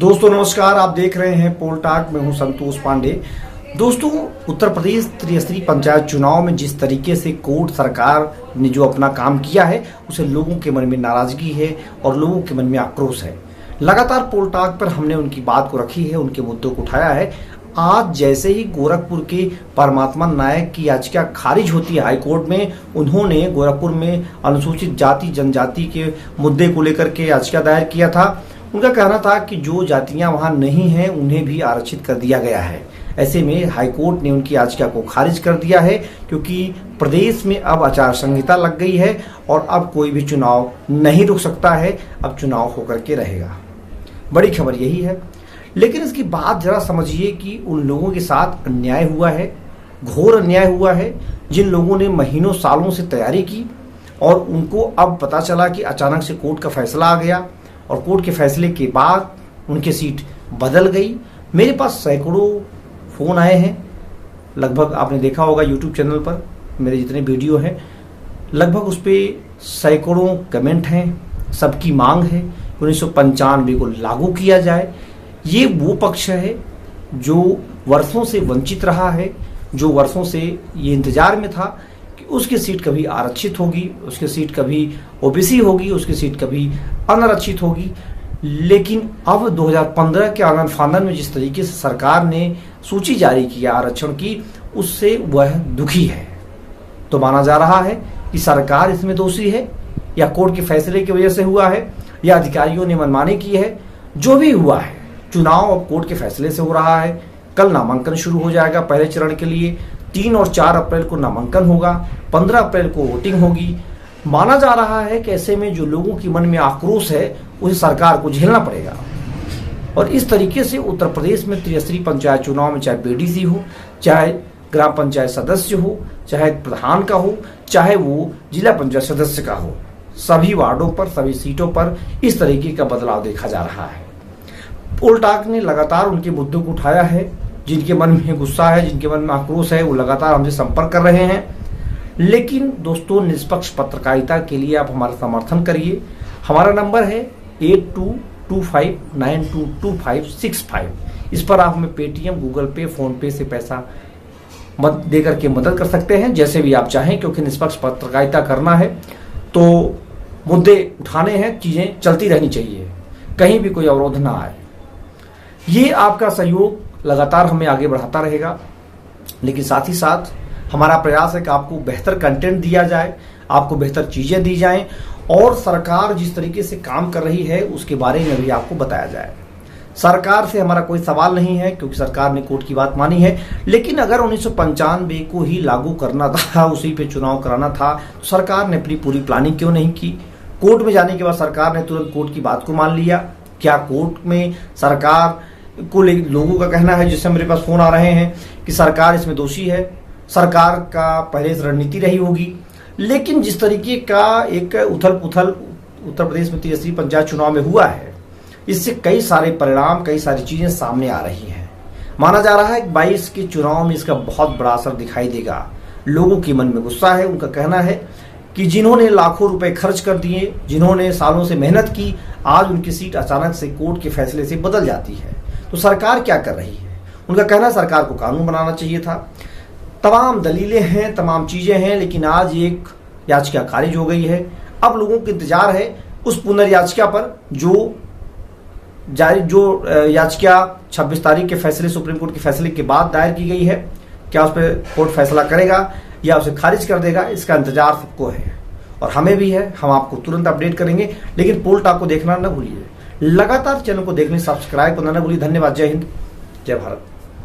दोस्तों नमस्कार, आप देख रहे हैं पोल टॉक। मैं हूं संतोष पांडे। दोस्तों, उत्तर प्रदेश त्रिस्तरीय पंचायत चुनाव में जिस तरीके से कोर्ट सरकार ने जो अपना काम किया है, उसे लोगों के मन में नाराजगी है और लोगों के मन में आक्रोश है। लगातार पोल टॉक पर हमने उनकी बात को रखी है, उनके मुद्दों को उठाया है। आज जैसे ही गोरखपुर के परमात्मा नायक की याचिका खारिज होती है हाईकोर्ट में, उन्होंने गोरखपुर में अनुसूचित जाति जनजाति के मुद्दे को लेकर के याचिका दायर किया था। उनका कहना था कि जो जातियां वहां नहीं हैं उन्हें भी आरक्षित कर दिया गया है। ऐसे में हाईकोर्ट ने उनकी याचिका को खारिज कर दिया है, क्योंकि प्रदेश में अब आचार संहिता लग गई है और अब कोई भी चुनाव नहीं रुक सकता है, अब चुनाव होकर के रहेगा। बड़ी खबर यही है। लेकिन इसकी बात जरा समझिए कि उन लोगों के साथ अन्याय हुआ है, घोर अन्याय हुआ है, जिन लोगों ने महीनों सालों से तैयारी की और उनको अब पता चला कि अचानक से कोर्ट का फैसला आ गया और कोर्ट के फैसले के बाद उनकी सीट बदल गई। मेरे पास सैकड़ों फ़ोन आए हैं, लगभग आपने देखा होगा यूट्यूब चैनल पर मेरे जितने वीडियो हैं, लगभग उस पर सैकड़ों कमेंट हैं। सबकी मांग है 1995 को लागू किया जाए। ये वो पक्ष है जो वर्षों से वंचित रहा है, जो वर्षों से ये इंतजार में था कि उसकी सीट कभी आरक्षित होगी, उसकी सीट कभी ओबीसी होगी, उसकी सीट कभी अनारक्षित होगी। लेकिन अब 2015 के आनंद फानन में जिस तरीके से सरकार ने सूची जारी किया आरक्षण की, उससे वह दुखी है। तो माना जा रहा है कि सरकार इसमें दोषी है, या कोर्ट के फैसले की वजह से हुआ है, या अधिकारियों ने मनमानी की है। जो भी हुआ है, चुनाव अब कोर्ट के फैसले से हो रहा है। कल नामांकन शुरू हो जाएगा पहले चरण के लिए। 3 और 4 अप्रैल को नामांकन होगा, 15 अप्रैल को वोटिंग होगी। माना जा रहा है कि ऐसे में जो लोगों के मन में आक्रोश है, उसे सरकार को झेलना पड़ेगा। और इस तरीके से उत्तर प्रदेश में त्रिस्तरीय पंचायत चुनाव में चाहे बीडीसी हो, चाहे ग्राम पंचायत सदस्य हो, चाहे प्रधान का हो, चाहे वो जिला पंचायत सदस्य का हो, सभी वार्डों पर, सभी सीटों पर इस तरीके का बदलाव देखा जा रहा है। पोल टॉक ने लगातार उनके मुद्दों को उठाया है। जिनके मन में गुस्सा है, जिनके मन में आक्रोश है, वो लगातार हमसे संपर्क कर रहे हैं। लेकिन दोस्तों, निष्पक्ष पत्रकारिता के लिए आप हमारा समर्थन करिए। हमारा नंबर है 8225922565। इस पर आप हमें पेटीएम, गूगल पे, फोन पे से पैसा दे करके मदद कर सकते हैं, जैसे भी आप चाहें। क्योंकि निष्पक्ष पत्रकारिता करना है तो मुद्दे उठाने हैं, चीजें चलती रहनी चाहिए, कहीं भी कोई अवरोध ना आए। ये आपका सहयोग लगातार हमें आगे बढ़ाता रहेगा। लेकिन साथ ही साथ हमारा प्रयास है कि आपको बेहतर कंटेंट दिया जाए, आपको बेहतर चीजें दी जाएं, और सरकार जिस तरीके से काम कर रही है उसके बारे में भी आपको बताया जाए। सरकार से हमारा कोई सवाल नहीं है, क्योंकि सरकार ने कोर्ट की बात मानी है। लेकिन अगर 1995 को ही लागू करना था, उसी पे चुनाव कराना था, तो सरकार ने अपनी पूरी प्लानिंग क्यों नहीं की? कोर्ट में जाने के बाद सरकार ने तुरंत कोर्ट की बात को मान लिया। क्या कोर्ट में सरकार को लोगों का कहना है, जिससे मेरे पास फोन आ रहे हैं, कि सरकार इसमें दोषी है, सरकार का पहले से रणनीति रही होगी। लेकिन जिस तरीके का एक उथल पुथल उत्तर प्रदेश में त्रिस्तरीय पंचायत चुनाव में हुआ है, इससे कई सारे परिणाम, कई सारी चीजें सामने आ रही हैं। माना जा रहा है कि 22 के चुनाव में इसका बहुत बड़ा असर दिखाई देगा। लोगों के मन में गुस्सा है। उनका कहना है कि जिन्होंने लाखों रुपए खर्च कर दिए, जिन्होंने सालों से मेहनत की, आज उनकी सीट अचानक से कोर्ट के फैसले से बदल जाती है। तो सरकार क्या कर रही है? उनका कहना है सरकार को कानून बनाना चाहिए था। तमाम दलीलें हैं, तमाम चीजें हैं, लेकिन आज एक याचिका खारिज हो गई है। अब लोगों को इंतजार है उस पुनर्याचिका पर, जो याचिका 26 तारीख के फैसले, सुप्रीम कोर्ट के फैसले के बाद दायर की गई है। क्या उस पर कोर्ट फैसला करेगा या उसे खारिज कर देगा, इसका इंतजार सबको है और हमें भी है। हम आपको तुरंत अपडेट करेंगे। लेकिन पोल टॉक को देखना न भूलिए, लगातार चैनल को देखने, सब्सक्राइब करना न भूलिए। धन्यवाद। जय हिंद, जय भारत।